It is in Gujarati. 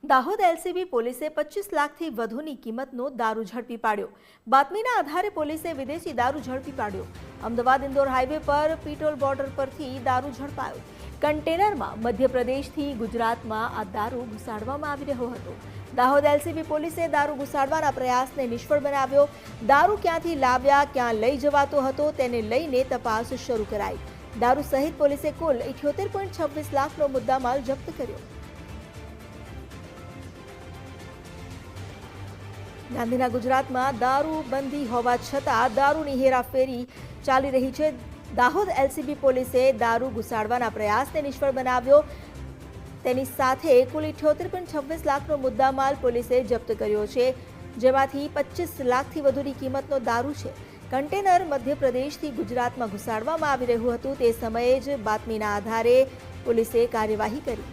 દાહોદ એલસીબી પોલીસે 25 લાખથી વધુની કિંમતનો દારૂ ઝડપી પાડ્યો। બાતમીના આધારે પોલીસે વિદેશી દારૂ ઝડપી પાડ્યો। અમદાવાદ ઇન્દોર હાઈવે પર પીટોલ બોર્ડર પરથી દારૂ ઝડપાયો। કન્ટેનરમાં મધ્યપ્રદેશથી ગુજરાતમાં આ દારૂ ઘુસાડવામાં આવી રહ્યો હતો। દાહોદ એલસીબી પોલીસે દારૂ ઘુસાડવાના પ્રયાસને નિષ્ફળ બનાવ્યો। દારૂ ક્યાંથી લાવ્યા, ક્યાં લઈ જવાતો હતો તેને લઈને તપાસ શરૂ કરાઈ। દારૂ સહિત પોલીસે કુલ 78.26 લાખનો મુદ્દામાલ જપ્ત કર્યો। ગાંધીના ગુજરાતમાં દારૂ બંધી હોવા છતાં દારૂની હેરાફેરી ચાલી રહી છે। દાહોદ એલસીબી પોલીસે દારૂ ઘુસાડવાના પ્રયાસને નિષ્ફળ બનાવ્યો। તેની સાથે કુલ 78.26 લાખનો મુદ્દામાલ પોલીસે જપ્ત કર્યો છે, જેમાંથી 25 લાખથી વધુની કિંમતનો દારૂ છે। કન્ટેનર મધ્યપ્રદેશથી ગુજરાતમાં ઘુસાડવામાં આવી રહ્યું હતું। તે સમયે જ બાતમીના આધારે પોલીસે કાર્યવાહી કરી।